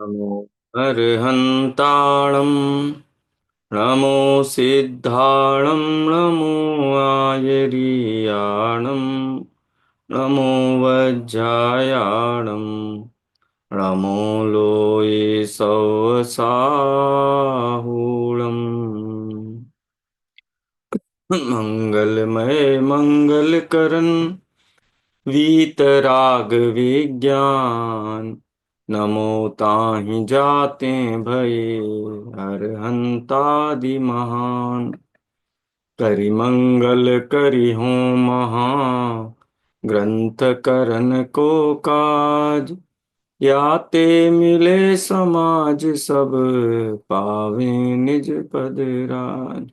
नमो अर्हन्ताणं नमो सिद्धाणं नमो आयर्याणं नमो वज्रायाणं नमो लोये सवसाहुणम् मंगलमय मंगलकरण वीतराग विज्ञान नमो ताहि जाते भये अरहंतादि महान करि मंगल करि हो महा ग्रंथ करन को काज या ते मिले समाज सब पावे निज पद राज।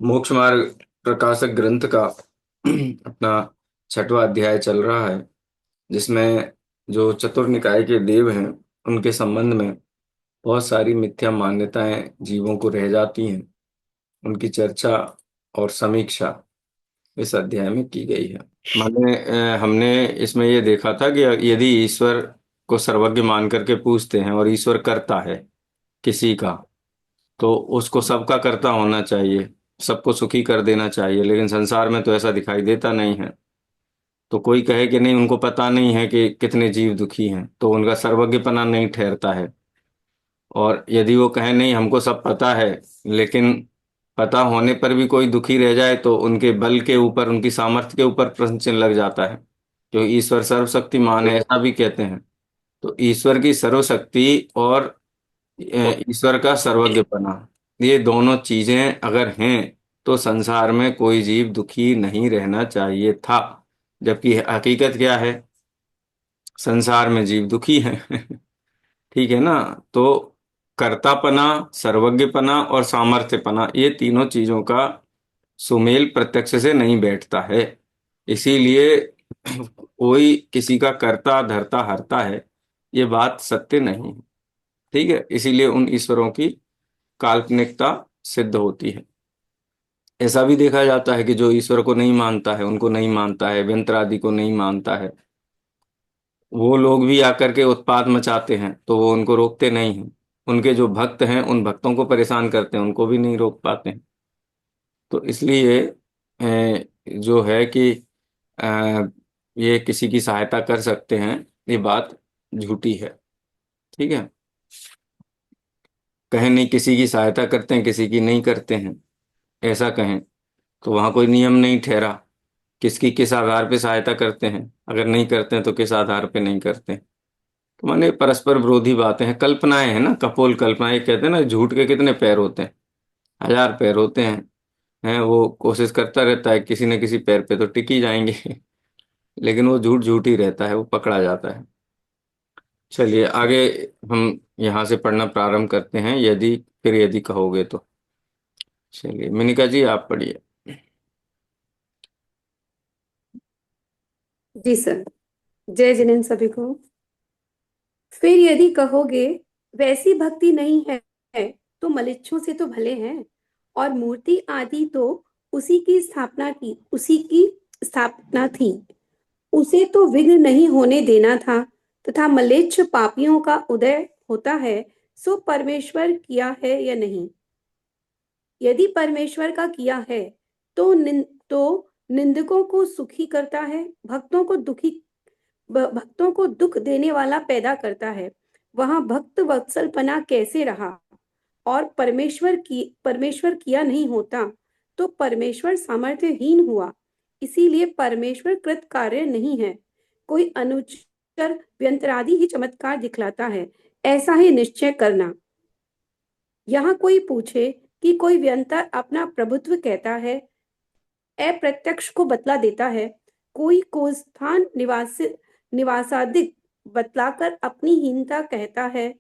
मोक्ष मार्ग प्रकाशक ग्रंथ का अपना छठवां अध्याय चल रहा है, जिसमें जो चतुर्निकाय के देव हैं उनके संबंध में बहुत सारी मिथ्या मान्यताएं जीवों को रह जाती हैं। उनकी चर्चा और समीक्षा इस अध्याय में की गई है। हमने इसमें ये देखा था कि यदि ईश्वर को सर्वज्ञ मान करके पूछते हैं और ईश्वर करता है किसी का, तो उसको सबका कर्ता होना चाहिए, सबको सुखी कर देना चाहिए। लेकिन संसार में तो ऐसा दिखाई देता नहीं है। तो कोई कहे कि नहीं, उनको पता नहीं है कि कितने जीव दुखी हैं, तो उनका सर्वज्ञपना नहीं ठहरता है। और यदि वो कहे नहीं, हमको सब पता है, लेकिन पता होने पर भी कोई दुखी रह जाए, तो उनके बल के ऊपर, उनकी सामर्थ्य के ऊपर प्रश्न चिन्ह लग जाता है। जो ईश्वर सर्वशक्तिमान है ऐसा भी कहते हैं। तो ईश्वर की सर्वशक्ति और ईश्वर का सर्वज्ञपना, ये दोनों चीजें अगर हैं, तो संसार में कोई जीव दुखी नहीं रहना चाहिए था। जबकि हकीकत क्या है, संसार में जीव दुखी हैं। ठीक है ना। तो कर्तापना, सर्वज्ञपना और सामर्थ्यपना, ये तीनों चीजों का सुमेल प्रत्यक्ष से नहीं बैठता है। इसीलिए कोई किसी का कर्ता धर्ता हरता है, ये बात सत्य नहीं है। ठीक है, इसीलिए उन ईश्वरों की काल्पनिकता सिद्ध होती है। ऐसा भी देखा जाता है कि जो ईश्वर को नहीं मानता है, उनको नहीं मानता है, व्यंतर आदि को नहीं मानता है, वो लोग भी आकर के उत्पात मचाते हैं, तो वो उनको रोकते नहीं हैं। उनके जो भक्त हैं उन भक्तों को परेशान करते हैं, उनको भी नहीं रोक पाते हैं। तो इसलिए जो है कि अ, ये किसी की सहायता कर सकते हैं, ये बात झूठी है। ठीक है। कहें नहीं, किसी की सहायता करते हैं, किसी की नहीं करते हैं, ऐसा कहें तो वहां कोई नियम नहीं ठहरा। किसकी किस आधार पे सहायता करते हैं, अगर नहीं करते हैं तो किस आधार पे नहीं करते हैं। तो माने परस्पर विरोधी बातें हैं, कल्पनाएं हैं ना, कपोल कल्पनाएं कहते हैं ना। झूठ के कितने पैर होते हैं, हजार पैर होते हैं वो कोशिश करता रहता है, किसी न किसी पैर पे तो टिक ही जाएंगे। लेकिन वो झूठ झूठ ही रहता है, वो पकड़ा जाता है। चलिए आगे हम यहाँ से पढ़ना प्रारंभ करते हैं, यदि फिर यदि कहोगे तो। चलिए मिनिका जी, आप पढ़िए। जी सर। जय जिनेन्द्र सभी को। फिर यदि कहोगे वैसी भक्ति नहीं है, तो मलिच्छों से तो भले हैं। और मूर्ति आदि तो उसी की स्थापना थी। उसे तो विघ्न नहीं होने देना था। तथा मलेच्छ पापियों का उदय होता है, सो परमेश्वर किया है या नहीं। यदि परमेश्वर का किया है, तो निंदकों को सुखी करता है, भक्तों को दुख देने वाला पैदा करता है। वहां भक्त वत्सलपना कैसे रहा। और परमेश्वर किया नहीं होता, तो परमेश्वर सामर्थ्यहीन हुआ। इसीलिए परमेश्वर कृत कार्य नहीं है। कोई अनुचर व्यंतरादि ही चमत्कार दिखलाता है, ऐसा ही निश्चय करना। यहाँ कोई पूछे कि कोई व्यंतर अपना प्रभुत्व कहता है, अप्रत्यक्ष को बतला देता है। कोई को स्थान निवासादिक बतलाकर अपनी हीनता कहता है।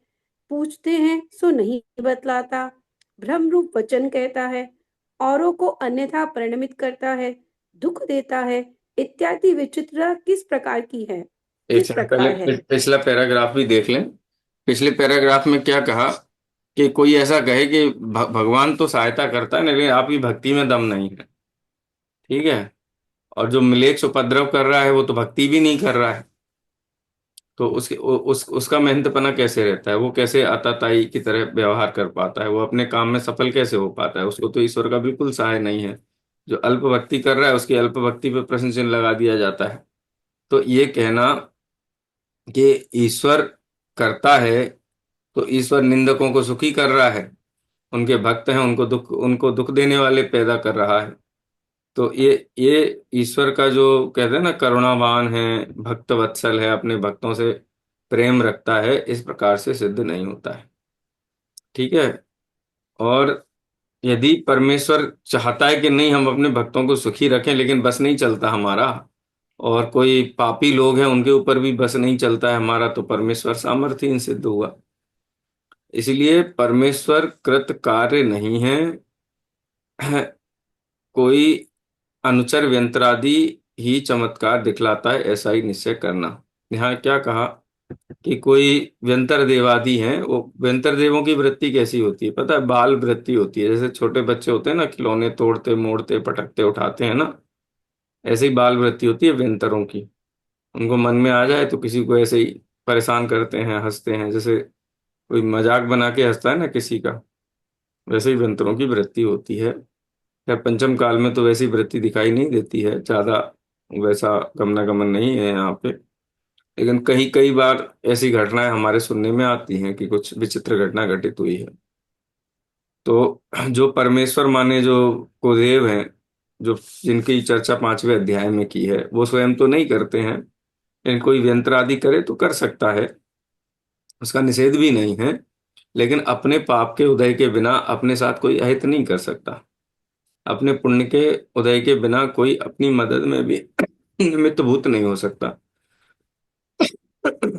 पूछते हैं सो नहीं बतलाता, भ्रम रूप वचन कहता है, औरों को अन्यथा परिणमित करता है, दुख देता है, इत्यादि विचित्र किस प्रकार की है। एक किस सेकंड, पहले प्रकार है। पिछला पैराग्राफ भी देख लें। पिछले पैराग्राफ में क्या कहा कि कोई ऐसा कहे कि भगवान तो सहायता करता है, लेकिन आपकी भक्ति में दम नहीं है। ठीक है। और जो मिलेच्छ उपद्रव कर रहा है, वो तो भक्ति भी नहीं कर रहा है। तो उसका मेहनतपना कैसे रहता है, वो कैसे आताताई की तरह व्यवहार कर पाता है, वो अपने काम में सफल कैसे हो पाता है? उसको तो ईश्वर का बिल्कुल सहाय नहीं है। जो अल्प भक्ति कर रहा है उसकी अल्प भक्ति पे प्रश्न चिन्ह लगा दिया जाता है। तो ये कहना कि ईश्वर करता है तो ईश्वर निंदकों को सुखी कर रहा है, उनके भक्त हैं उनको दुख देने वाले पैदा कर रहा है, तो ये ईश्वर का जो कहते हैं ना करुणावान है, भक्त वत्सल है, अपने भक्तों से प्रेम रखता है, इस प्रकार से सिद्ध नहीं होता है। ठीक है। और यदि परमेश्वर चाहता है कि नहीं हम अपने भक्तों को सुखी रखें, लेकिन बस नहीं चलता हमारा, और कोई पापी लोग हैं उनके ऊपर भी बस नहीं चलता है हमारा, तो परमेश्वर सामर्थ्यहीन सिद्ध हुआ। इसलिए परमेश्वर कृत कार्य नहीं है कोई अनुचर व्यंत्रादि ही चमत्कार दिखलाता है, ऐसा ही निश्चय करना। यहाँ क्या कहा कि कोई व्यंतर देवादि हैं, वो व्यंतर देवों की वृत्ति कैसी होती है पता है? बाल वृत्ति होती है। जैसे छोटे बच्चे होते हैं ना, खिलौने तोड़ते मोड़ते पटकते उठाते हैं ना, ऐसे ही बाल वृत्ति होती है व्यंतरों की। उनको मन में आ जाए तो किसी को ऐसे ही परेशान करते हैं, हंसते हैं, जैसे कोई मजाक बना के हंसता है ना किसी का, वैसे ही व्यंतरों की वृत्ति होती है। खैर पंचम काल में तो वैसी वृत्ति दिखाई नहीं देती है ज्यादा, वैसा गमनागमन नहीं है यहाँ पे। लेकिन कई कई बार ऐसी घटनाएं हमारे सुनने में आती हैं कि कुछ विचित्र घटना घटित हुई है। तो जो परमेश्वर माने जो कुलदेव हैं, जो जिनकी चर्चा 5वें अध्याय में की है, वो स्वयं तो नहीं करते हैं, लेकिन कोई व्यंत्र आदि करे तो कर सकता है, उसका निषेध भी नहीं है। लेकिन अपने पाप के उदय के बिना अपने साथ कोई अहित नहीं कर सकता, अपने पुण्य के उदय के बिना कोई अपनी मदद में भी निमित्त भूत नहीं हो सकता।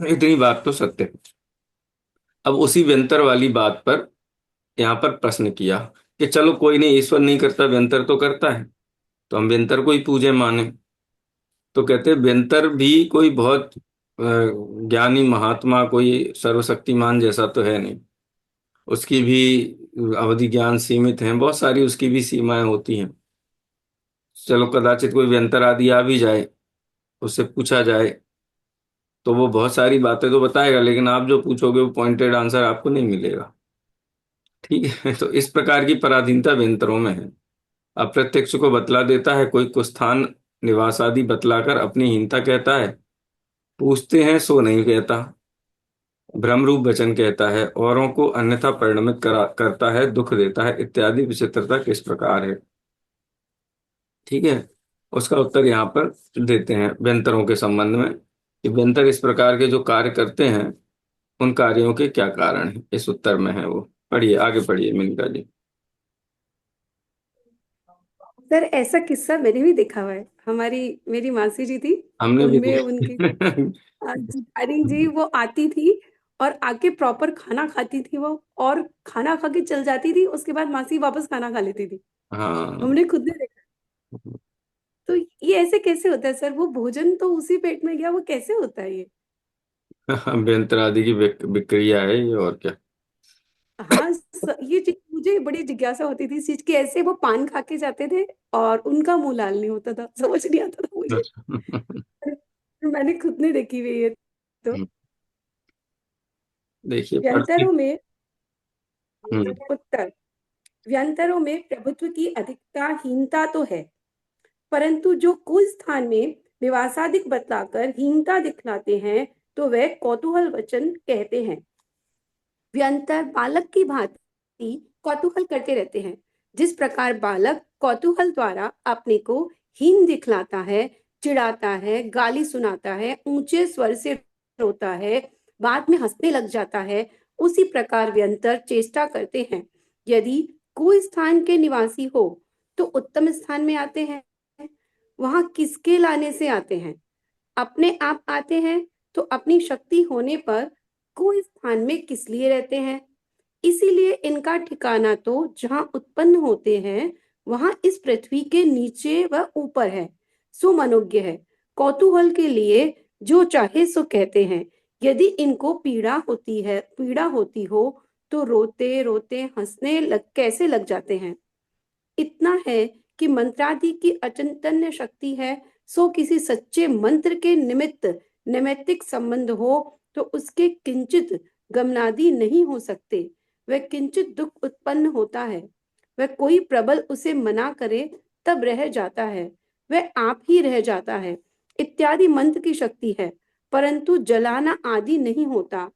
इतनी बात तो सत्य है। अब उसी व्यंतर वाली बात पर यहाँ पर प्रश्न किया कि चलो कोई नहीं, ईश्वर नहीं करता, व्यंतर तो करता है, तो हम व्यंतर को ही पूजे माने। तो कहते हैं व्यंतर भी कोई बहुत ज्ञानी महात्मा, कोई सर्वशक्तिमान जैसा तो है नहीं, उसकी भी अवधि ज्ञान सीमित है, बहुत सारी उसकी भी सीमाएं होती हैं। चलो कदाचित कोई व्यंतर आदि आ भी जाए, उससे पूछा जाए तो वो बहुत सारी बातें तो बताएगा, लेकिन आप जो पूछोगे वो पॉइंटेड आंसर आपको नहीं मिलेगा। ठीक है। तो इस प्रकार की पराधीनता व्यंतरों में है। अप्रत्यक्ष को बतला देता है, कोई कुस्थान निवास आदि बतलाकर अपनी हीनता कहता है, पूछते हैं सो नहीं कहता, भ्रम रूप वचन कहता है, औरों को अन्यथा परिणमित करता है, दुख देता है, इत्यादि विचित्रता किस प्रकार है। ठीक है। उसका उत्तर यहाँ पर देते हैं व्यंतरों के संबंध में, कि व्यंतर इस प्रकार के जो कार्य करते हैं उन कार्यों के क्या कारण है, इस उत्तर में है वो। पढ़िए, आगे पढ़िए मिनका जी। सर ऐसा किस्सा मैंने भी देखा हुआ है। हमारी मेरी मासी जी थी, हमने भी उनमें उनकी देखा। जिठानी जी वो आती थी और आके प्रॉपर खाना खाती थी वो, और खाना खा के चल जाती थी, उसके बाद मासी वापस खाना खा लेती थी। हाँ। हमने खुद ने देखा। तो ये ऐसे कैसे होता है सर? वो भोजन तो उसी पेट में गया, वो कैसे होता है ये? व्यंतर आदि की विक्रिया है ये, और क्या। हाँ ये चीज मुझे बड़ी जिज्ञासा होती थी इस चीज की। ऐसे वो पान खा के जाते थे और उनका मुंह लाल नहीं होता था, समझ नहीं आता था मुझे। मैंने खुद ने देखी हुई है। तो देखिए पढ़ती। व्यंतरों में हम्म। उत्तर, व्यंतरों में प्रभुत्व की अधिकता हीनता तो है, परंतु जो कुल स्थान में विवासादिक बतलाकर हीनता दिखलाते हैं तो वह कौतूहल वचन कहते हैं। व्यंतर बालक की भांति कौतूहल करते रहते हैं। जिस प्रकार बालक कौतूहल द्वारा अपने को हीन दिखलाता है, चिढ़ाता है, गाली सुनाता है, ऊंचे स्वर से रोता है, बाद में हंसने लग जाता है, उसी प्रकार व्यंतर चेष्टा करते हैं। यदि कोई स्थान के निवासी हो तो उत्तम स्थान में आते हैं, वहां किसके लाने से आते हैं? अपने आप आते हैं, तो अपनी शक्ति होने पर कोई स्थान में किस लिए रहते हैं? इसीलिए इनका ठिकाना तो जहां उत्पन्न होते हैं वहां इस पृथ्वी के नीचे व ऊपर है, सो मनोज्ञ है। कौतूहल के लिए जो चाहे सो कहते हैं। यदि इनको पीड़ा होती हो तो रोते रोते हंसने कैसे लग जाते हैं। इतना है कि मंत्रादि की अचिंतन्य शक्ति है, सो किसी सच्चे मंत्र के निमित्त नैमित्तिक संबंध हो तो उसके किंचित गमनादि नहीं हो सकते। वह किंचित दुख उत्पन्न होता है, वह कोई प्रबल उसे मना करे तब रह जाता है, वह आप ही रह जाता है इत्यादि मंत्र की शक्ति है, परंतु जलाना आदि नहीं होता।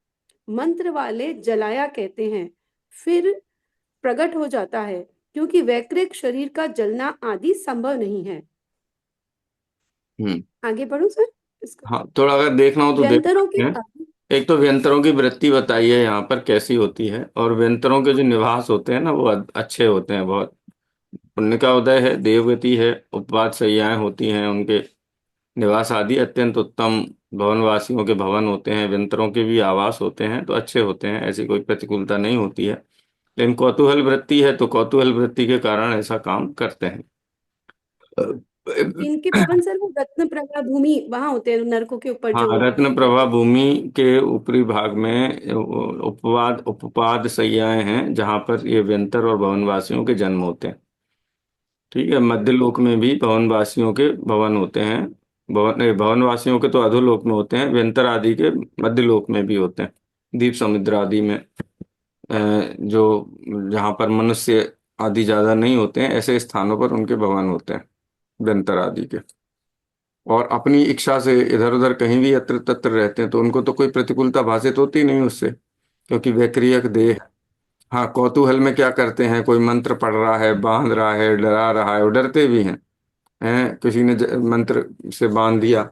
मंत्र वाले जलाया कहते हैं, फिर प्रकट हो जाता है, क्योंकि वैकृत शरीर का जलना आदि संभव नहीं है। हम्म। आगे बढ़ो सर इसका। हाँ, थोड़ा अगर देखना हो तो देख व्यंतरों के सकते हैं। एक तो व्यंतरों की वृत्ति बताई है यहाँ पर कैसी होती है, और व्यंतरों के जो निवास होते हैं ना वो अच्छे होते हैं बहुत। पुण्य का उदय है, देवगति है, उपवास शैय्याएं होती हैं उनके, निवास आदि अत्यंत उत्तम, भवनवासियों के भवन होते हैं, व्यंतरों के भी आवास होते हैं, तो अच्छे होते हैं, ऐसी कोई प्रतिकूलता नहीं होती है। लेकिन कौतूहल वृत्ति है तो कौतूहल वृत्ति के कारण ऐसा काम करते हैं। इनके भवन सर वो रत्न प्रभा भूमि वहां होते हैं, नरकों के ऊपर हाँ, जो रत्न प्रभा होते भूमि के ऊपरी भाग में उपपाद शैय्याएं हैं जहाँ पर ये व्यंतर और भवनवासियों के जन्म होते हैं। ठीक है, मध्य लोक में भी भवनवासियों के भवन होते हैं। भवनवासियों के तो अधोलोक में होते हैं, व्यंतर आदि के मध्य लोक में भी होते हैं, द्वीप समुद्र आदि में। जो जहाँ पर मनुष्य आदि ज्यादा नहीं होते हैं, ऐसे स्थानों पर उनके भवन होते हैं व्यंतर आदि के। और अपनी इच्छा से इधर उधर कहीं भी यत्र तत्र रहते हैं तो उनको तो कोई प्रतिकूलता भाषित होती नहीं उससे, क्योंकि वैक्रियक देह है। हाँ, कौतूहल में क्या करते हैं, कोई मंत्र पढ़ रहा है, बांध रहा है, डरा रहा है, वो डरते भी हैं। किसी ने मंत्र से बांध दिया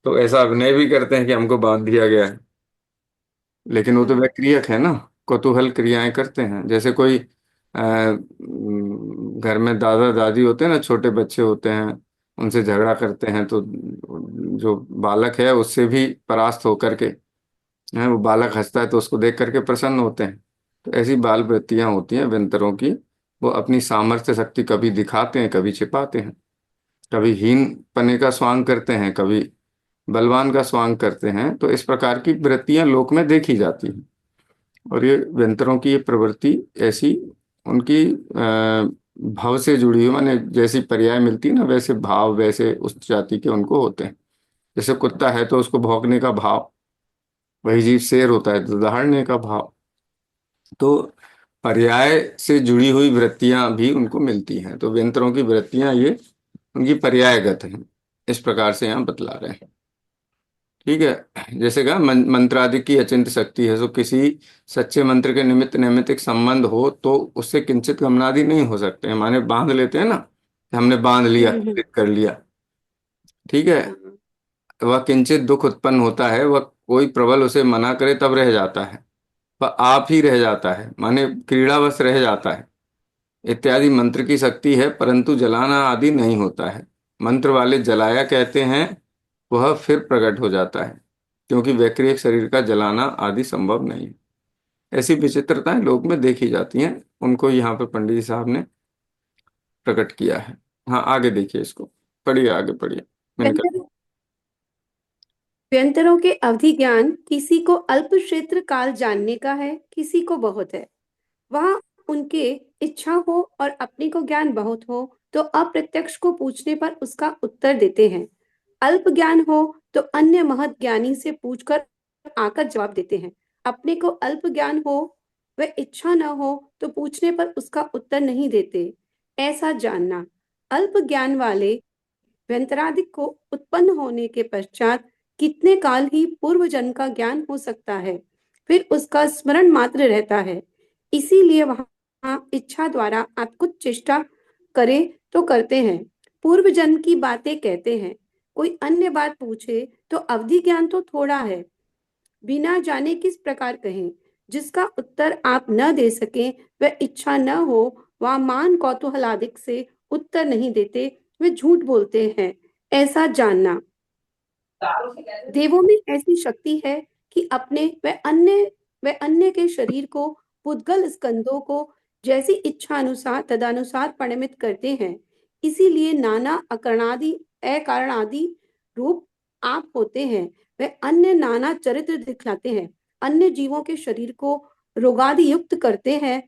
तो ऐसा अभिनय भी करते हैं कि हमको बांध दिया गया है, लेकिन वो तो हैं। वैक्रियक है ना। कौतूहल क्रियाएं करते हैं, जैसे कोई घर में दादा दादी होते हैं ना, छोटे बच्चे होते हैं, उनसे झगड़ा करते हैं तो जो बालक है उससे भी परास्त होकर के, वो बालक हंसता है तो उसको देख करके प्रसन्न होते हैं। तो ऐसी बाल वृत्तियां होती हैं व्यंतरों की। वो अपनी सामर्थ्य शक्ति कभी दिखाते हैं, कभी छिपाते हैं, कभी हीन पने का स्वांग करते हैं, कभी बलवान का स्वांग करते हैं। तो इस प्रकार की वृत्तियां लोक में देखी जाती हैं। और ये व्यंतरों की ये प्रवृत्ति ऐसी, उनकी भाव से जुड़ी हुई, माने जैसी पर्याय मिलती है ना वैसे भाव वैसे उस जाति के उनको होते हैं। जैसे कुत्ता है तो उसको भौंकने का भाव, वही जीव शेर होता है तो दहाड़ने का भाव। तो पर्याय से जुड़ी हुई वृत्तियां भी उनको मिलती हैं, तो व्यंतरों की वृत्तियां ये उनकी पर्यायगत हैं, इस प्रकार से यहाँ बतला रहे हैं। ठीक है, जैसे कहा मंत्र आदि की अचिंत्य शक्ति है, तो किसी सच्चे मंत्र के निमित्त नैमित्तिक संबंध हो तो उससे किंचित गमनादि नहीं हो सकते हैं, माने बांध लेते हैं ना, हमने बांध लिया, हम्म। कर लिया। ठीक है, हाँ। वह किंचित दुख उत्पन्न होता है, वह कोई प्रबल उसे मना करे तब रह जाता है, वह आप ही रह जाता है, माने क्रीड़ावश रह जाता है इत्यादि मंत्र की शक्ति है, परंतु जलाना आदि नहीं होता है। मंत्र वाले जलाया कहते हैं, वह फिर प्रकट हो जाता है, क्योंकि वैक्रियक शरीर का जलाना आदि संभव नहीं है। ऐसी विचित्रताएं लोक में देखी जाती हैं, उनको यहाँ पर पंडित जी साहब ने प्रकट किया है। हाँ, आगे देखिए इसको, पढ़िए, आगे पढ़िए। मैंने कहा। व्यंतर व्यंतरों के अवधि ज्ञान किसी को अल्प क्षेत्र काल जानने का है, किसी को बहुत है। वहां उनके इच्छा हो और अपने को ज्ञान बहुत हो तो अप्रत्यक्ष को पूछने पर उसका उत्तर देते हैं। अल्प ज्ञान हो तो अन्य महत ज्ञानी से पूछकर आकर जवाब देते हैं। अपने को अल्प ज्ञान हो वह इच्छा न हो तो पूछने पर उसका उत्तर नहीं देते। ऐसा जानना। अल्प ज्ञान वाले व्यंतरादिक को उत्पन्न होने के पश्चात कितने काल ही पूर्व जन्म का ज्ञान हो सकता है, फिर उसका स्मरण मात्र रहता है। इसीलिए वहां इच्छा द्वारा आप कुछ चेष्टा करें तो करते हैं, पूर्व जन्म की बातें कहते हैं। कोई अन्य बात पूछे तो अवधि ज्ञान तो थोड़ा है, बिना जाने किस प्रकार कहें। जिसका उत्तर आप न दे सकें, वह इच्छा न हो, वह मान कौतूहलादिक से उत्तर नहीं देते, वे झूठ बोलते हैं। ऐसा जानना। देवों में ऐसी शक्ति है कि अपने व अन्य के शरीर को, पुद्गल स्कंदों को जैसी इच्छा अनुसार तदानुसार परिणमित करते हैं। इसीलिए नाना अकारणादि रूप आप होते हैं। वे अन्य नाना चरित्र दिखलाते हैं, अन्य जीवों के शरीर को रोगादि युक्त करते हैं।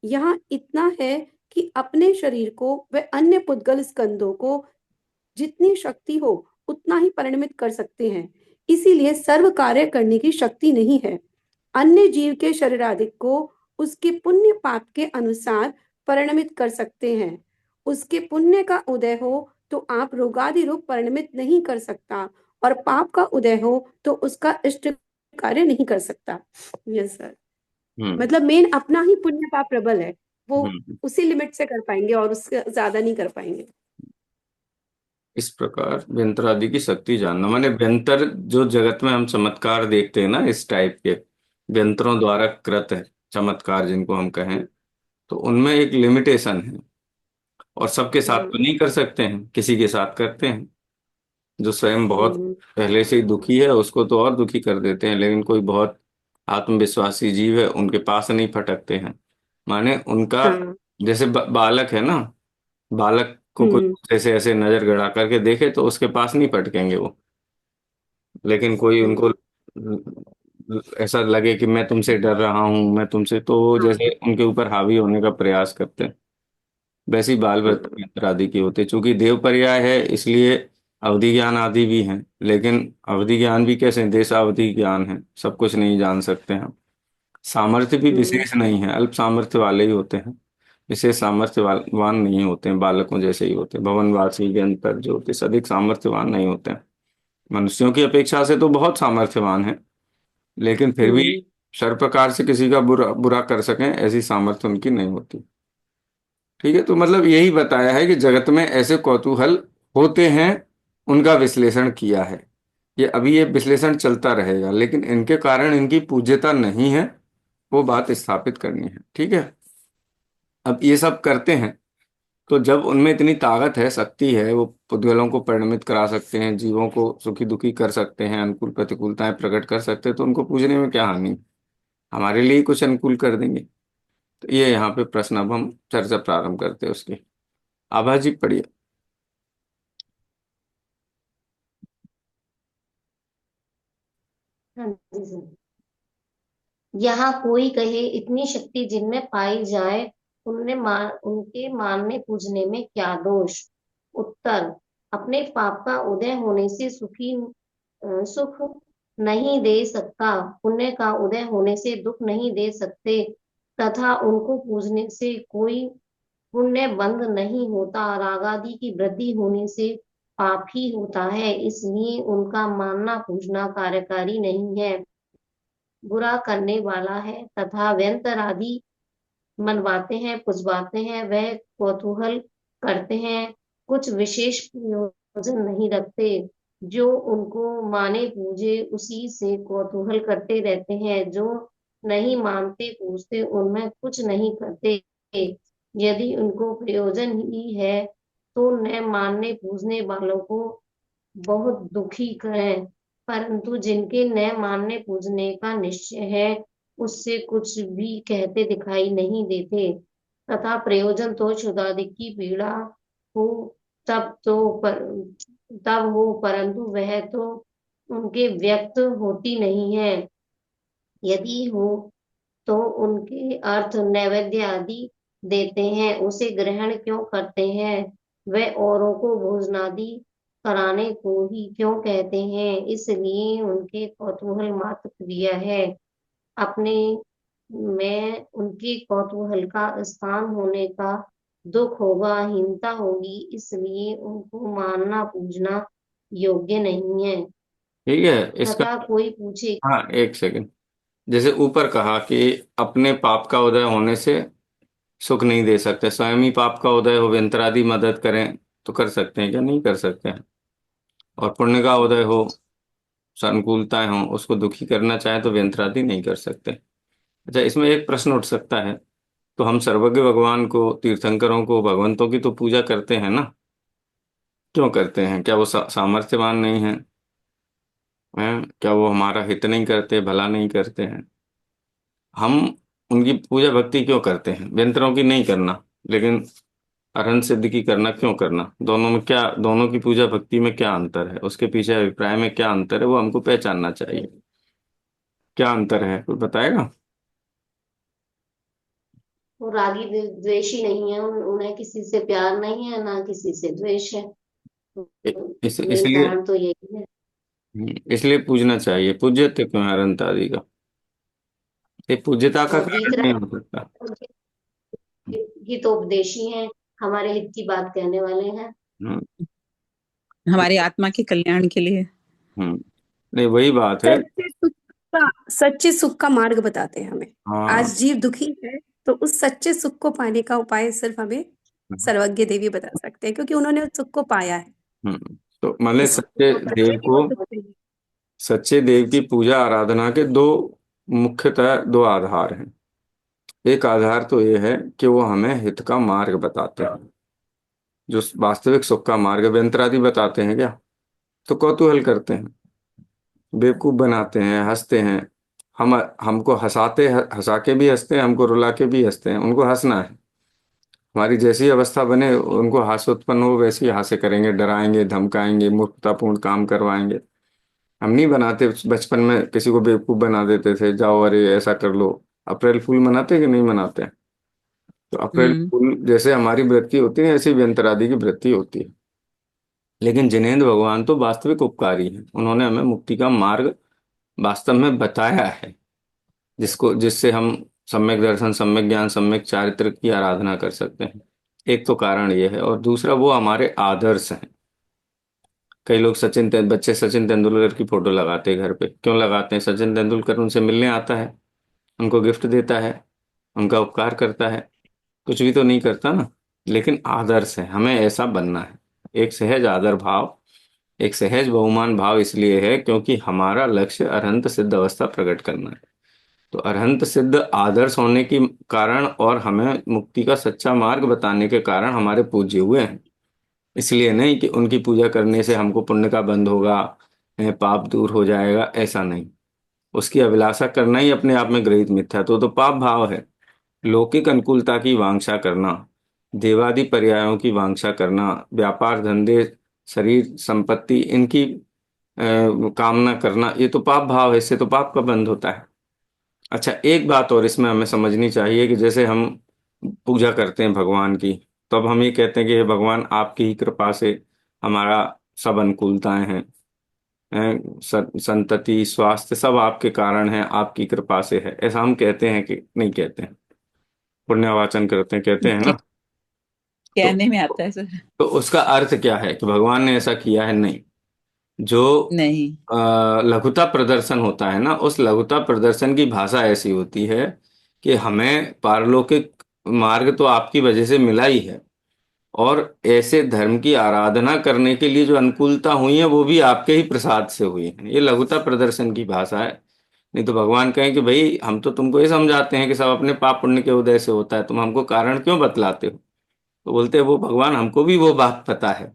यहाँ इतना है कि अपने शरीर को वे अन्य पुद्गल स्कंदों को जितनी शक्ति हो उतना ही परिणमित कर सकते हैं। इसीलिए सर्व कार्य करने की शक्ति नहीं है। अन्य जीव के शरीराधिक को उसके पुण्य पाप के अनुसार परिणमित कर सकते हैं। उसके पुण्य का उदय हो तो आप रोगादि रूप परिणमित नहीं कर सकता, और पाप का उदय हो तो उसका इष्ट कार्य नहीं कर सकता। Yes sir. हम्म। मतलब मेन अपना ही पुण्य पाप प्रबल है, वो हम्म। उसी लिमिट से कर पाएंगे और उससे ज्यादा नहीं कर पाएंगे। इस प्रकार व्यंतर आदि की शक्ति जानना माने व्यंतर, जो जगत में हम चमत्कार देखते हैं ना इस टाइप के, व्यंतरों द्वारा कृत है चमत्कार जिनको हम कहें, तो उनमें एक लिमिटेशन है। और सबके साथ तो हम्म। नहीं कर सकते हैं, किसी के साथ करते हैं। जो स्वयं बहुत हम्म। पहले से ही दुखी है उसको तो और दुखी कर देते हैं, लेकिन कोई बहुत आत्मविश्वासी जीव है उनके पास नहीं फटकते हैं। माने उनका, हाँ। जैसे बालक है ना, बालक को कोई हम्म। ऐसे ऐसे नजर गड़ा करके देखे तो उसके पास नहीं फटकेंगे वो। लेकिन कोई उनको हम्म। ऐसा लगे कि मैं तुमसे डर रहा हूं, मैं तुमसे, तो वो जैसे हाँ। उनके ऊपर हावी होने का प्रयास करते हैं। वैसे ही बाल वृत्ति हाँ। यंत्र आदि की होते, चूंकि देव पर्याय है इसलिए अवधि ज्ञान आदि भी हैं। लेकिन अवधि ज्ञान भी कैसे, देशावधि ज्ञान है, सब कुछ नहीं जान सकते हैं। सामर्थ्य भी हम्म। विशेष नहीं है, अल्प सामर्थ्य वाले ही होते हैं। विशेष सामर्थ्यवान नहीं होते हैं, बालकों जैसे ही होते हैं। भवनवासी के अंतर जो होते हैं, अधिक सामर्थ्यवान नहीं होते हैं। मनुष्यों की अपेक्षा से तो बहुत सामर्थ्यवान है, लेकिन फिर भी हम्म। सर्व प्रकार से किसी का बुरा बुरा कर सकें ऐसी सामर्थ्य उनकी नहीं होती। ठीक है, तो मतलब यही बताया है कि जगत में ऐसे कौतूहल होते हैं, उनका विश्लेषण किया है। ये अभी ये विश्लेषण चलता रहेगा, लेकिन इनके कारण इनकी पूज्यता नहीं है, वो बात स्थापित करनी है। ठीक है। अब ये सब करते हैं, तो जब उनमें इतनी ताकत है, शक्ति है, वो पुद्गलों को परिणमित करा सकते हैं, जीवों को सुखी दुखी कर सकते हैं, अनुकूल प्रतिकूलताएं प्रकट कर सकते हैं, तो उनको पूजने में क्या हानि। हमारे लिए ही कुछ अनुकूल कर देंगे। तो ये यहाँ पे प्रश्न, अब हम चर्चा प्रारंभ करते हैं उसकी। आभा जी पढ़िए। हाँ जी सर। यहाँ कोई कहे इतनी शक्ति जिनमें पाई जाए, उनके मानने पूजने में क्या दोष। उत्तर, अपने पाप का उदय होने से सुख नहीं दे सकता, पुण्य का उदय होने से दुख नहीं दे सकते, तथा उनको पूजने से कोई पुण्य बंद नहीं होता। रागादि की वृद्धि होने से पाप ही होता है, इसलिए उनका मानना पूजना कार्यकारी नहीं है, बुरा करने वाला है। तथा व्यंतर आदि मनवाते हैं, पुजवाते हैं, वह कौतूहल करते हैं, कुछ विशेष प्रयोजन नहीं रखते। जो उनको माने पूजे उसी से कौतूहल करते रहते हैं, जो नहीं मानते पूजते उनमें कुछ नहीं करते। यदि उनको प्रयोजन ही है तो न मानने पूजने वालों को बहुत दुखी करें, परंतु जिनके न मानने पूजने का निश्चय है उससे कुछ भी कहते दिखाई नहीं देते। तथा प्रयोजन तो क्षुधादिक की पीड़ा हो तब तो पर, तब हो, परंतु वह तो उनके व्यक्त होती नहीं है। यदि हो तो उनके अर्थ नैवेद्य आदि देते हैं, उसे ग्रहण क्यों करते हैं। वे औरों को भोजनादि कराने को ही क्यों कहते हैं, इसलिए उनके कौतूहल मात्र क्रिया है। अपने में उनके कौतूहल का स्थान होने का दुख होगा, हीनता होगी, इसलिए उनको मानना पूजना योग्य नहीं है। ठीक है इसका। तथा कोई पूछे। हाँ, एक सेकंड। जैसे ऊपर कहा कि अपने पाप का उदय होने से सुख नहीं दे सकते, स्वयं ही पाप का उदय हो, व्यंतरादि मदद करें तो कर सकते हैं क्या, नहीं कर सकते हैं। और पुण्य का उदय हो, अनुकूलताएं हो, उसको दुखी करना चाहे तो व्यंतरादि नहीं कर सकते। अच्छा, इसमें एक प्रश्न उठ सकता है, तो हम सर्वज्ञ भगवान को, तीर्थंकरों को, भगवंतों की तो पूजा करते हैं ना, क्यों करते हैं? क्या वो सामर्थ्यवान नहीं है? हैं? क्या वो हमारा हित नहीं करते, भला नहीं करते हैं? हम उनकी पूजा भक्ति क्यों करते हैं? व्यंतरों की नहीं करना, लेकिन अरहंत सिद्ध की करना क्यों करना? दोनों में क्या, दोनों की पूजा भक्ति में क्या अंतर है, उसके पीछे अभिप्राय में क्या अंतर है, वो हमको पहचानना चाहिए। क्या अंतर है, कोई बताएगा? वो रागी द्वेषी नहीं है, उन्हें किसी से प्यार नहीं है, ना किसी से द्वेष है। इस मेन इसलिए कारण तो यही है। इसलिए पूजना चाहिए। पूज्यते क्यों है अनंत आदि का? ये पूज्यता का कारण नहीं हो सकता। हितोपदेशी हैं, हमारे हित की बात कहने वाले हैं। हम्म। हमारी आत्मा के कल्याण के लिए। हम्म। नहीं, वही बात है। सच्चे सुख का मार्ग बताते हैं हमें। हाँ। आज जीव दुखी है, तो उस सच्चे सुख को पाने का उपाय सिर्फ हमें सर्वज्ञ देवी बता सकते हैं, क्योंकि उन्होंने उस सुख को पाया है। तो मतलब इस सच्चे तो बच्चे देव भी को, हो सकते हैं। सच्चे देव की पूजा आराधना के दो, मुख्यतः दो आधार हैं। एक आधार तो ये है कि वो हमें हित का मार्ग बताते हैं, जो वास्तविक सुख का मार्ग। व्यंतरादि बताते हैं क्या? तो कौतूहल करते हैं, बेवकूफ बनाते हैं, हंसते हैं। हम हमको हंसा के भी हंसते हैं, हमको रुला के भी हंसते हैं। उनको हंसना है, हमारी जैसी अवस्था बने, उनको हास्य उत्पन्न हो वैसी हास्य करेंगे, डराएंगे, धमकाएंगे, मूर्खतापूर्ण काम करवाएंगे। हम नहीं बनाते, बचपन में किसी को बेवकूफ बना देते थे, जाओ अरे ऐसा कर लो। अप्रैल फूल मनाते कि नहीं मनाते? तो अप्रैल हम्म। फूल जैसे हमारी वृत्ति होती है, ऐसी व्यंतरादि की वृत्ति होती है। लेकिन जिनेंद्र भगवान तो वास्तविक उपकारी हैं। उन्होंने हमें मुक्ति का मार्ग वास्तव में बताया है, जिससे हम सम्यक दर्शन, सम्यक ज्ञान, सम्यक चारित्र की आराधना कर सकते हैं। एक तो कारण यह है, और दूसरा वो हमारे आदर्श हैं। कई लोग बच्चे सचिन तेंदुलकर की फोटो लगाते हैं घर पे। क्यों लगाते हैं? सचिन तेंदुलकर उनसे मिलने आता है, उनको गिफ्ट देता है, उनका उपकार करता है, कुछ भी तो नहीं करता ना। लेकिन आदर्श है, हमें ऐसा बनना है। एक सहज आदर भाव, एक सहज बहुमान भाव इसलिए है क्योंकि हमारा लक्ष्य अरहंत सिद्ध अवस्था प्रकट करना है। तो अरहंत सिद्ध आदर्श होने की कारण और हमें मुक्ति का सच्चा मार्ग बताने के कारण हमारे पूज्य हुए हैं। इसलिए नहीं कि उनकी पूजा करने से हमको पुण्य का बंध होगा, पाप दूर हो जाएगा, ऐसा नहीं। उसकी अभिलाषा करना ही अपने आप में गृहीत मिथ्या तो पाप भाव है। लौकिक अनुकूलता की वांछा करना, देवादि पर्यायों की वांछा करना, व्यापार धंधे, शरीर संपत्ति, इनकी कामना करना, ये तो पाप भाव है। इससे तो पाप का बंध होता है। अच्छा, एक बात और इसमें हमें समझनी चाहिए कि जैसे हम पूजा करते हैं भगवान की, तो अब हम ये कहते हैं कि हे भगवान, आपकी ही कृपा से हमारा सब अनुकूलताएं हैं, संतति, स्वास्थ्य सब आपके कारण है, आपकी कृपा से है। ऐसा हम कहते हैं कि नहीं कहते हैं? पुण्यवाचन करते हैं, कहते हैं ना? तो कहने में आता है सर। तो उसका अर्थ क्या है कि भगवान ने ऐसा किया है? नहीं। जो नहीं। लघुता प्रदर्शन होता है ना, उस लघुता प्रदर्शन की भाषा ऐसी होती है कि हमें पारलौकिक मार्ग तो आपकी वजह से मिला ही है, और ऐसे धर्म की आराधना करने के लिए जो अनुकूलता हुई है वो भी आपके ही प्रसाद से हुई है। ये लघुता प्रदर्शन की भाषा है। नहीं तो भगवान कहें कि भाई हम तो तुमको ये समझाते हैं कि सब अपने पाप पुण्य के उदय से होता है, तुम हमको कारण क्यों बतलाते हो? तो बोलते हैं वो भगवान, हमको भी वो बात पता है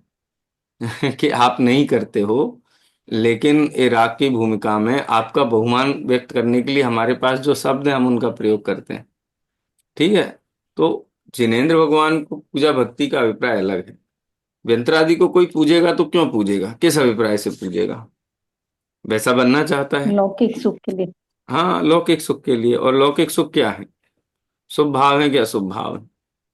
कि आप नहीं करते हो, लेकिन इराक की भूमिका में आपका बहुमान व्यक्त करने के लिए हमारे पास जो शब्द है हम उनका प्रयोग करते हैं। ठीक है? तो जिनेंद्र भगवान को पूजा भक्ति का अभिप्राय अलग है। व्यंतरादि को कोई पूजेगा तो क्यों पूजेगा, किस अभिप्राय से पूजेगा? वैसा बनना चाहता है। लौकिक सुख के लिए। हाँ, लौकिक सुख के लिए। और लौकिक सुख क्या है? शुभ भाव है कि अशुभ भाव है?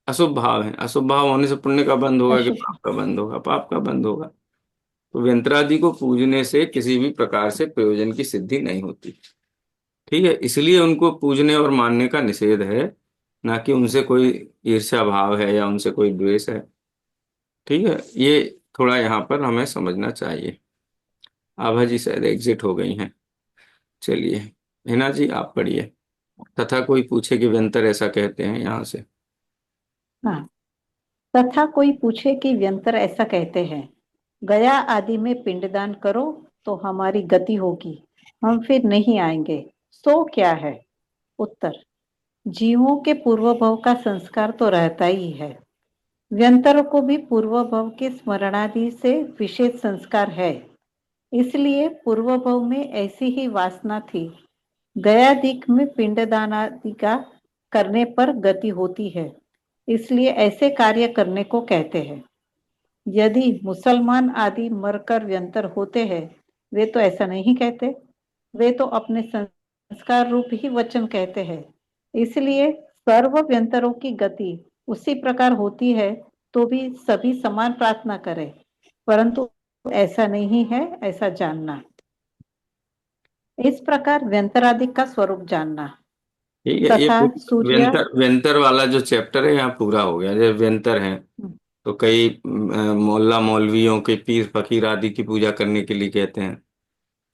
अशुभ भाव है। अशुभ भाव होने से पुण्य का बंध होगा कि अशुभ। पाप का बंध होगा? पाप का बंध होगा। तो व्यंतरादि को पूजने से किसी भी प्रकार से प्रयोजन की सिद्धि नहीं होती। ठीक है? इसलिए उनको पूजने और मानने का निषेध है, ना कि उनसे कोई ईर्ष्या भाव है या उनसे कोई द्वेष है। ठीक है? ये थोड़ा यहाँ पर हमें समझना चाहिए। आभा जी शायद एग्जिट हो गई हैं। चलिए, हिना जी आप पढ़िए। तथा कोई पूछे कि व्यंतर ऐसा कहते हैं यहाँ से। हाँ। तथा कोई पूछे कि व्यंतर ऐसा कहते हैं, गया आदि में पिंडदान करो तो हमारी गति होगी, हम फिर नहीं आएंगे, सो क्या है? उत्तर, जीवों के पूर्व भव का संस्कार तो रहता ही है। व्यंतरों को भी पूर्व भव के स्मरणादि से विशेष संस्कार है। इसलिए पूर्व भव में ऐसी ही वासना थी। गया दिक में पिंडदान आदि का करने पर गति होती है, इसलिए ऐसे कार्य करने को कहते हैं। यदि मुसलमान आदि मरकर व्यंतर होते हैं, वे तो ऐसा नहीं कहते, वे तो अपने संस्कार रूप ही वचन कहते हैं। इसलिए सर्व व्यंतरों की गति उसी प्रकार होती है, तो भी सभी समान प्रार्थना करें, परंतु ऐसा नहीं है, ऐसा जानना। इस प्रकार व्यंतरादि का स्वरूप जानना। ठीक है, ये तथा सूर्य। व्यंतर व्यंतर वाला जो चैप्टर है यहाँ पूरा हो गया। जैसे व्यंतर है तो कई मोहल्ला मौलवियों के पीर फकीर आदि की पूजा करने के लिए कहते हैं।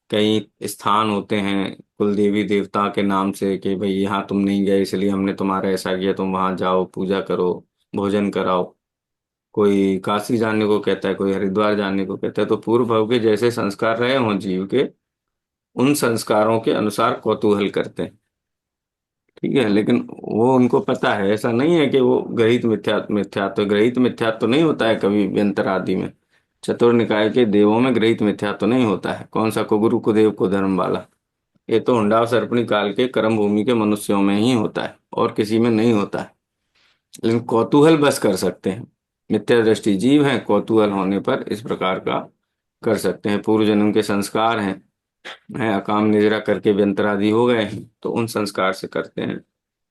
कई स्थान होते हैं कुल देवी देवता के नाम से कि भाई यहाँ तुम नहीं गए इसलिए हमने तुम्हारा ऐसा किया, तुम वहां जाओ, पूजा करो, भोजन कराओ। कोई काशी जाने को कहता है, कोई हरिद्वार जाने को कहता है। तो पूर्व भव के जैसे संस्कार रहे हों जीव के, उन संस्कारों के अनुसार कौतूहल करते हैं। ठीक है, लेकिन वो उनको पता है, ऐसा नहीं है कि वो ग्रहित मिथ्यात्व नहीं होता है कभी व्यंतर आदि में। चतुर निकाय के देवों में ग्रहित मिथ्यात्व नहीं होता है। कौन सा, कुगुरु कुदेव को धर्म वाला। ये तो हुंडा सर्पणी काल के कर्म भूमि के मनुष्यों में ही होता है और किसी में नहीं होता है। लेकिन कौतूहल बस कर सकते हैं। मिथ्या दृष्टि जीव हैं, कौतूहल होने पर इस प्रकार का कर सकते हैं। पूर्व जन्म के संस्कार हैं अकाम निद्रा करके व्यंतरादि हो गए हैं तो उन संस्कार से करते हैं।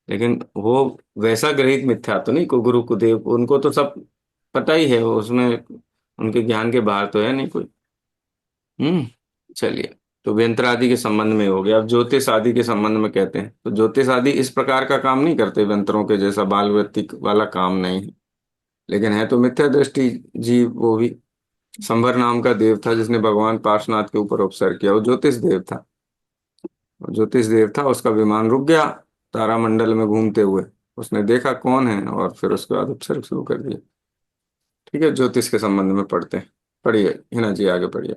लेकिन वो वैसा ग्रहित मिथ्या तो नहीं, को गुरु कुदेव को उनको तो सब पता ही है, वो उसमें उनके ज्ञान के बाहर तो है नहीं कोई। हम्म। चलिए, तो व्यंतर आदि के संबंध में हो गया। अब ज्योतिष आदि के संबंध में कहते हैं तो ज्योतिष आदि इस प्रकार का काम नहीं करते, व्यंतरों के जैसा बाल वृत्ति वाला काम नहीं है। लेकिन है तो मिथ्या दृष्टि जीव। वो भी संवर नाम का देव था जिसने भगवान पार्श्वनाथ के ऊपर उपसर्ग किया, वो ज्योतिष देव था। ज्योतिष देव था, उसका विमान रुक गया तारामंडल में घूमते हुए। उसने देखा कौन है और फिर उसके बाद उपसर्ग शुरू कर दिया। ठीक है, ज्योतिष के संबंध में पढ़ते हैं। पढ़िए हिना जी, आगे पढ़िए।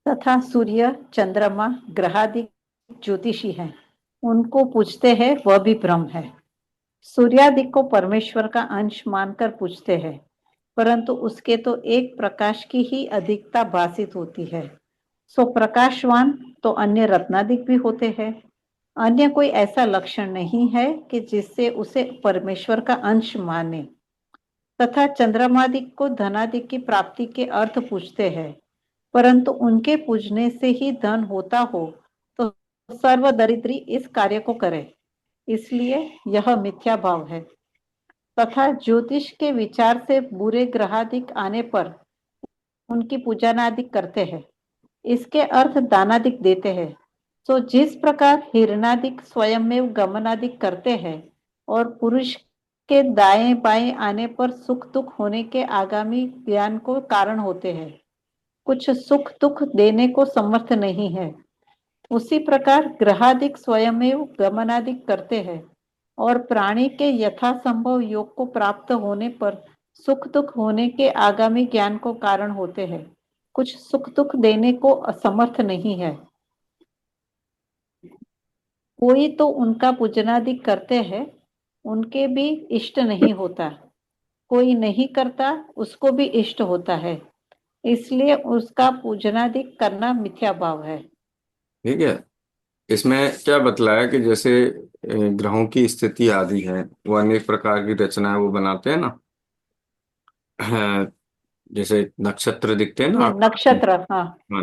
तथा सूर्य चंद्रमा ग्रहादि ज्योतिषी हैं, उनको पूछते हैं वह भी ब्रह्म है। सूर्यादि को परमेश्वर का अंश मानकर पूछते हैं, परंतु उसके तो एक प्रकाश की ही अधिकता भासित होती है। सो प्रकाशवान तो अन्य रत्नादिक भी होते हैं। अन्य कोई ऐसा लक्षण नहीं है कि जिससे उसे परमेश्वर का अंश माने। तथा चंद्रमादिक को धनादिक की प्राप्ति के अर्थ पूछते हैं, परंतु उनके पूजने से ही धन होता हो तो सर्वदरिद्री इस कार्य को करे, इसलिए यह मिथ्या भाव है। तथा ज्योतिष के विचार से बुरे ग्रहादिक आने पर उनकी पूजनादिक करते हैं, इसके अर्थ दानादिक देते हैं। तो जिस प्रकार हिरणादिक स्वयं में गमनादिक करते हैं और पुरुष के दाएं बाएं आने पर सुख दुख होने के आगामी ज्ञान को कारण होते हैं, कुछ सुख दुख देने को समर्थ नहीं है, उसी प्रकार ग्रहादिक स्वयमेव गमनादिक करते हैं और प्राणी के यथासंभव योग को प्राप्त होने पर सुख दुख होने के आगामी ज्ञान को कारण होते हैं, कुछ सुख दुख देने को असमर्थ नहीं है। कोई तो उनका पूजनादिक करते हैं, उनके भी इष्ट नहीं होता। कोई नहीं करता, उसको भी इष्ट होता है, इसलिए उसका पूजनादिक करना मिथ्या भाव है। ठीक है, इसमें क्या बतलाया कि जैसे ग्रहों की स्थिति आदि है, वो अनेक प्रकार की रचनाएं वो बनाते हैं ना। जैसे नक्षत्र दिखते हैं ना आकाश में। नक्षत्र, हाँ। हाँ,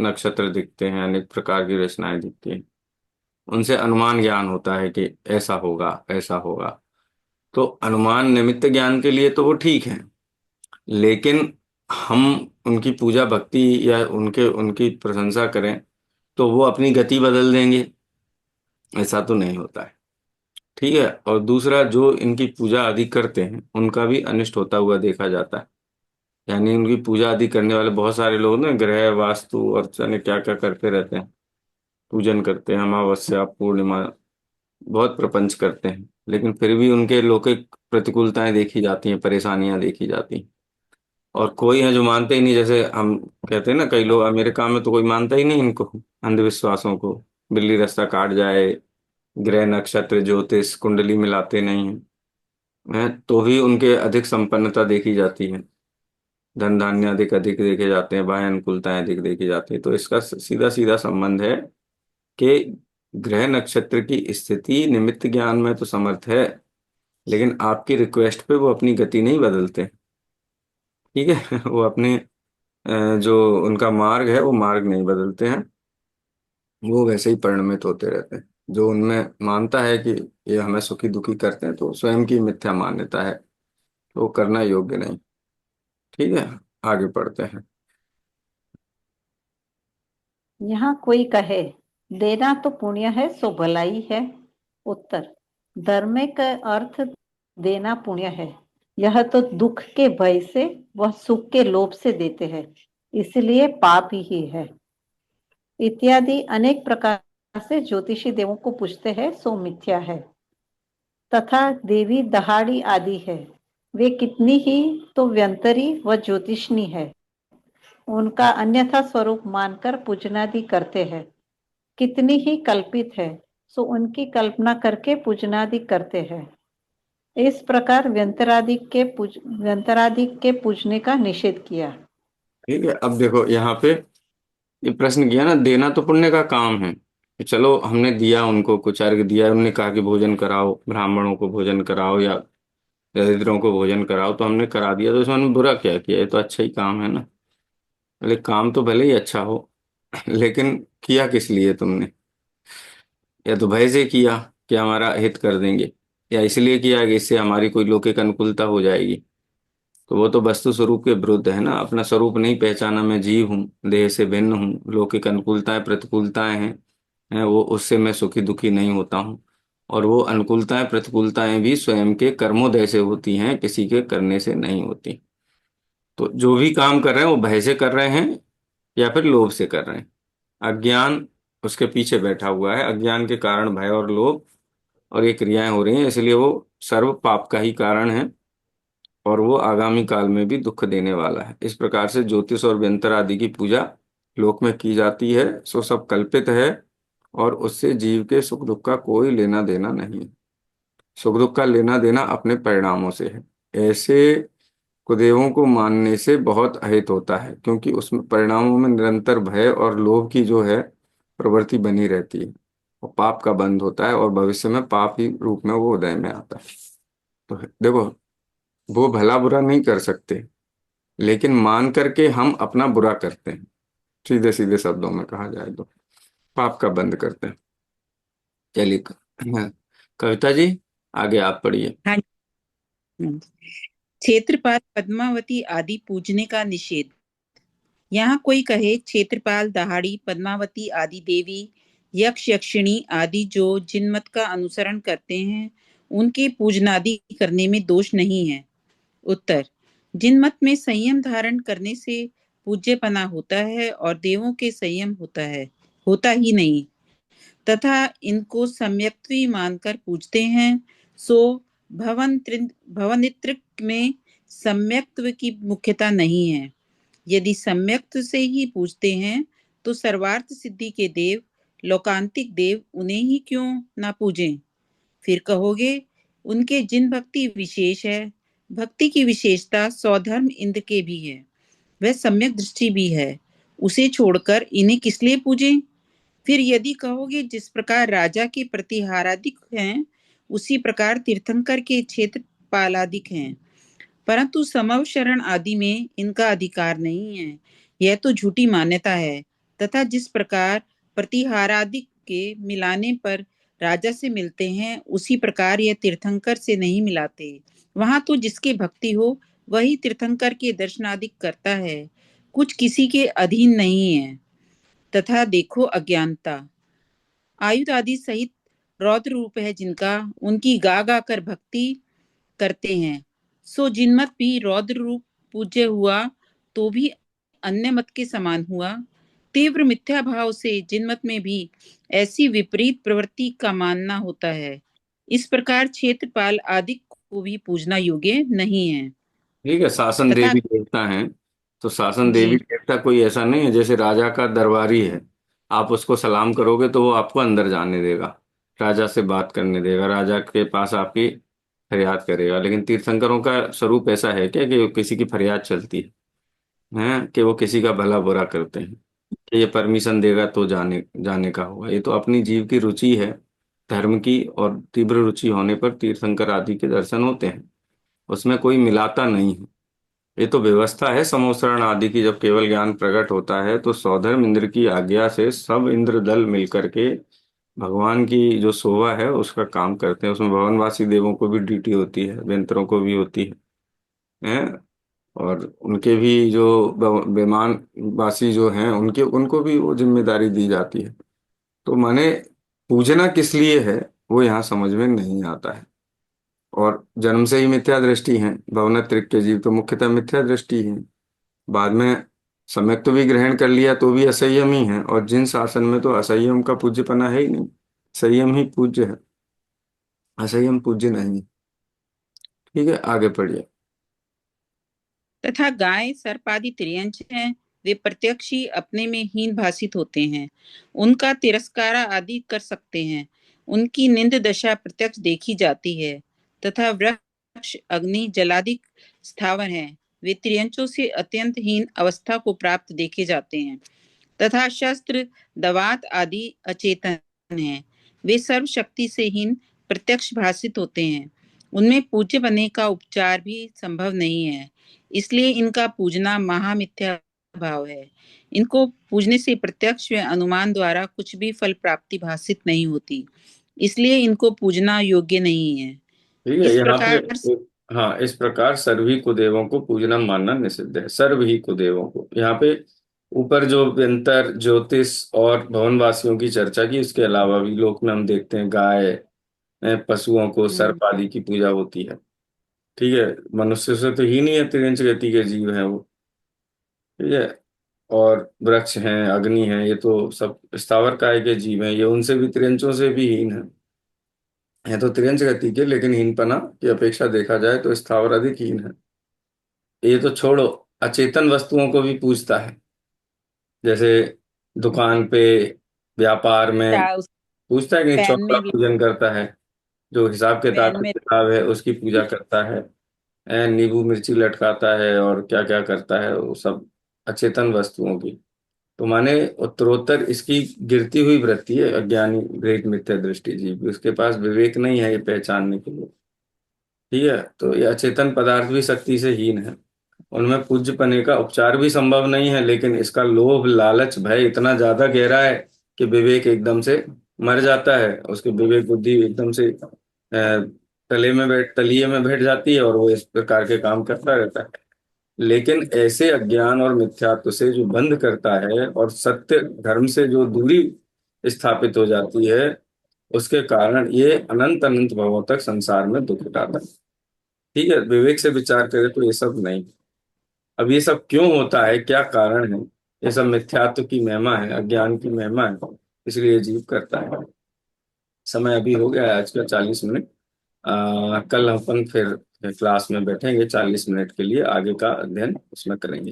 नक्षत्र दिखते हैं, अनेक प्रकार की रचनाएं दिखती हैं। उनसे अनुमान ज्ञान होता है कि ऐसा होगा ऐसा होगा। तो अनुमान निमित्त ज्ञान के लिए तो वो ठीक है, लेकिन हम उनकी पूजा भक्ति या उनके उनकी प्रशंसा करें तो वो अपनी गति बदल देंगे, ऐसा तो नहीं होता है। ठीक है, और दूसरा, जो इनकी पूजा आदि करते हैं उनका भी अनिष्ट होता हुआ देखा जाता है। यानी उनकी पूजा आदि करने वाले बहुत सारे लोग ना ग्रह वास्तु और जाने क्या क्या करते रहते हैं, पूजन करते हैं, अमावस्या पूर्णिमा, बहुत प्रपंच करते हैं, लेकिन फिर भी उनके लौकिक प्रतिकूलताएं देखी जाती हैं, परेशानियां देखी जाती हैं। और कोई है जो मानते ही नहीं, जैसे हम कहते हैं ना, कई लोग अमेरिका में तो कोई मानता ही नहीं इनको, अंधविश्वासों को। बिल्ली रास्ता काट जाए, ग्रह नक्षत्र ज्योतिष कुंडली मिलाते नहीं हैं तो भी उनके अधिक संपन्नता देखी जाती है, धन धान्य अधिक अधिक देखे जाते हैं, बाह्य अनुकूलताएं अधिक देखी जाती है। तो इसका सीधा सीधा संबंध है कि ग्रह नक्षत्र की स्थिति निमित्त ज्ञान में तो समर्थ है, लेकिन आपकी रिक्वेस्ट पे वो अपनी गति नहीं बदलते। ठीक है। वो अपने जो उनका मार्ग है वो मार्ग नहीं बदलते हैं, वो वैसे ही परिणमित होते रहते हैं। जो उनमें मानता है कि ये हमें सुखी दुखी करते हैं तो स्वयं की मिथ्या मान्यता है, तो वो करना योग्य नहीं। ठीक है, आगे पढ़ते हैं। यहाँ कोई कहे देना तो पुण्य है सो भलाई है। उत्तर, धर्म का अर्थ देना पुण्य है। यह तो दुख के भय से वह सुख के लोभ से देते हैं, इसलिए पाप ही है। इत्यादि अनेक प्रकार से ज्योतिषी देवों को पूछते हैं, सो मिथ्या है। तथा देवी दहाड़ी आदि है, वे कितनी ही तो व्यंतरी व ज्योतिषनी है। उनका अन्यथा स्वरूप मानकर पूजनादि करते हैं। कितनी ही कल्पित है, सो उनकी कल्पना करके पूजनादि करते हैं। इस प्रकार व्यंतरादि के पूजने का निषेध किया। ठीक है, अब देखो यहाँ पे ये प्रश्न किया ना, देना तो पुण्य का काम है कि चलो हमने दिया, उनको कुछ अर्घ दिया, उन्होंने कहा कि भोजन कराओ, ब्राह्मणों को भोजन कराओ या दरिद्रों को भोजन कराओ, तो हमने करा दिया, तो इसमें हमने बुरा क्या किया? ये तो अच्छा ही काम है ना। बोले काम तो भले ही अच्छा हो, लेकिन किया किस लिए तुमने? या तो भय से किया कि हमारा हित कर देंगे, या इसलिए किया कि इससे हमारी कोई लौकिक अनुकूलता हो जाएगी। तो वो तो वस्तु स्वरूप के विरुद्ध है ना। अपना स्वरूप नहीं पहचाना, मैं जीव हूँ, देह से भिन्न हूँ, लौकिक अनुकूलताएं प्रतिकूलताएं हैं वो, उससे मैं सुखी दुखी नहीं होता हूँ। और वो अनुकूलताएं प्रतिकूलताएं भी स्वयं के कर्मोदय से होती हैं, किसी के करने से नहीं होती। तो जो भी काम कर रहे हैं वो भय से कर रहे हैं या फिर लोभ से कर रहे हैं। अज्ञान उसके पीछे बैठा हुआ है, अज्ञान के कारण भय और लोभ और ये क्रियाएं हो रही हैं, इसलिए वो सर्व पाप का ही कारण है और वो आगामी काल में भी दुख देने वाला है। इस प्रकार से ज्योतिष और व्यंतर आदि की पूजा लोक में की जाती है, सो सब कल्पित है और उससे जीव के सुख दुख का कोई लेना देना नहीं है। सुख दुख का लेना देना अपने परिणामों से है। ऐसे कुदेवों को मानने से बहुत अहित होता है, क्योंकि उसमें परिणामों में निरंतर भय और लोभ की जो है प्रवृत्ति बनी रहती है और पाप का बंध होता है और भविष्य में पाप ही रूप में वो उदय में आता है। तो देखो, वो भला बुरा नहीं कर सकते, लेकिन मान करके हम अपना बुरा करते हैं। सीधे सीधे शब्दों में कहा जाए तो पाप का बंद करते हैं। चलिए कविता जी, आगे आप पढ़िए। हाँ जी। क्षेत्रपाल पद्मावती आदि पूजने का निषेध। यहाँ कोई कहे क्षेत्रपाल दहाड़ी पद्मावती आदि देवी यक्ष यक्षिणी आदि जो जिन मत का अनुसरण करते हैं उनके पूजनादि करने में दोष नहीं है। उत्तर, जिन मत में संयम धारण करने से पूज्यपना होता है और देवों के संयम होता ही नहीं, तथा इनको सम्यक्त्वी मानकर पूजते हैं, सो भवनित्र में सम्यक्त्व की मुख्यता नहीं है। यदि सम्यक्त्व से ही पूजते हैं तो सर्वार्थ सिद्धि के देव, लोकांतिक देव उन्हें ही क्यों ना पूजें? फिर कहोगे उनके जिन भक्ति विशेष है, भक्ति की विशेषता स्वधर्म इंद्र के भी है, वह सम्यक दृष्टि भी है, उसे छोड़कर इन्हें किस लिए पूजें? फिर यदि कहोगे जिस प्रकार राजा के प्रतिहाराधिक हैं उसी प्रकार तीर्थंकर के क्षेत्रपालाधिक हैं, परंतु समव शरण आदि में इनका अधिकार नहीं है, यह तो झूठी मान्यता है। तथा जिस प्रकार प्रतिहारादि के मिलाने पर राजा से मिलते हैं उसी प्रकार यह तीर्थंकर से नहीं मिलाते। वहां तो जिसके भक्ति हो वही तीर्थंकर के दर्शनादि करता है, कुछ किसी के अधीन नहीं है। तथा देखो अज्ञानता आयुध आदि सहित रौद्र रूप है जिनका, उनकी गा गा कर भक्ति करते हैं, सो जिनमत भी रौद्र रूप पूज्य हुआ तो भी अन्य मत के समान हुआ। तीव्र मिथ्या भाव से जिनमत में भी ऐसी विपरीत प्रवृत्ति का मानना होता है। इस प्रकार क्षेत्रपाल आदि को भी पूजना योग्य नहीं है। ठीक है, शासन तथा देवी देवता हैं, तो शासन जी देवी देवता कोई ऐसा नहीं है जैसे राजा का दरबारी है। आप उसको सलाम करोगे तो वो आपको अंदर जाने देगा, राजा से बात करने देगा, राजा के पास आपकी फरियाद करेगा। लेकिन तीर्थंकरों का स्वरूप ऐसा है क्या कि वो किसी की फरियाद चलती है कि वो किसी का भला बुरा करते हैं कि ये परमिशन देगा तो जाने जाने का होगा? ये तो अपनी जीव की रुचि है धर्म की, और तीव्र रुचि होने पर तीर्थंकर आदि के दर्शन होते हैं, उसमें कोई मिलाता नहीं है। ये तो व्यवस्था है समोसरण आदि की। जब केवल ज्ञान प्रकट होता है तो सौधर्म इंद्र की आज्ञा से सब इंद्र दल मिलकर के भगवान की जो शोभा है उसका काम करते हैं। उसमें भवनवासी देवों को भी ड्यूटी होती है, व्यंतरों को भी होती है। और उनके भी जो बेमान वासी जो हैं उनके उनको भी वो जिम्मेदारी दी जाती है। तो माने पूजना किस लिए है वो यहाँ समझ में नहीं आता है। और जन्म से ही मिथ्या दृष्टि है, भवनत्रिक के जीव तो मुख्यतः मिथ्या दृष्टि है। बाद में सम्यक तो भी ग्रहण कर लिया तो भी असंयम ही है, और जिन शासन में तो असंयम का पूज्यपना है ही नहीं, संयम ही पूज्य है, असंयम पूज्य नहीं। ठीक है, आगे पढ़िए। तथा गाय सर्प आदि त्रियंच हैं, वे प्रत्यक्ष ही अपने में हीन भासित होते हैं, उनका तिरस्कार आदि कर सकते हैं, उनकी निंद दशा प्रत्यक्ष देखी जाती है। तथा वृक्ष अग्नि जलादि स्थावर हैं, वे त्रियंचों से अत्यंत हीन अवस्था को प्राप्त देखे जाते हैं। तथा शस्त्र दवात आदि अचेतन हैं, वे सर्वशक्ति से हीन प्रत्यक्ष भासित होते हैं, उनमें पूज्य बनने का उपचार भी संभव नहीं है, इसलिए इनका पूजना महामिथ्या भाव है। इनको पूजने से प्रत्यक्ष व अनुमान द्वारा कुछ भी फल प्राप्ति भासित नहीं होती, इसलिए इनको पूजना योग्य नहीं है। ठीक है, इस यहाँ पे प्रकार हाँ, इस प्रकार सर्वही कुदेवों को पूजना मानना निषिद्ध है। सर्वही कुदेवों को, यहाँ पे ऊपर जो व्यंतर ज्योतिष और भवनवासियों की चर्चा की, उसके अलावा भी लोक में हम देखते हैं गाय, पशुओं को, सर्प आदि की पूजा होती है। ठीक है, मनुष्य से तो ही नहीं है, त्रिंच गति के जीव हैं वो। ठीक है, और वृक्ष हैं, अग्नि हैं, ये तो सब स्थावर काय के जीव हैं, ये उनसे भी, त्रियंचों से भी हीन है तो त्रियंच गति के, लेकिन हीनपना की अपेक्षा देखा जाए तो स्थावर अधिक हीन है। ये तो छोड़ो, अचेतन वस्तुओं को भी पूजता है। जैसे दुकान पे, व्यापार में उस पूजता है कि नहीं, पैन चौक का में भी पूजन करता है। जो हिसाब किताब पैन की में किताब है उसकी पूजा करता है। नींबू मिर्ची लटकाता है और क्या क्या करता है, वो सब अचेतन वस्तुओं की। तो माने उत्तरोत्तर इसकी गिरती हुई वृत्ति है अज्ञानी ग्रेट मिथ्या दृष्टि जीव की। उसके पास विवेक नहीं है ये पहचानने के लिए। ठीक है, तो ये अचेतन पदार्थ भी शक्ति से हीन है, उनमें पूज्य पने का उपचार भी संभव नहीं है, लेकिन इसका लोभ लालच भय इतना ज्यादा गहरा है कि विवेक एकदम से मर जाता है, उसकी विवेक बुद्धि एकदम से तलिए में बैठ जाती है, और वो इस प्रकार के काम करता रहता है। लेकिन ऐसे अज्ञान और मिथ्यात्व से जो बंध करता है और सत्य धर्म से जो दूरी स्थापित हो जाती है, उसके कारण ये अनंत अनंत भवों तक संसार में दुख उठाता है। ठीक है, विवेक से विचार करें तो ये सब नहीं। अब ये सब क्यों होता है, क्या कारण है? ये सब मिथ्यात्व की महिमा है, अज्ञान की महिमा है, इसलिए जीव करता है। समय अभी हो गया है आज का 40 मिनट। कल अपन फिर क्लास में बैठेंगे 40 मिनट के लिए, आगे का अध्ययन उसमें करेंगे।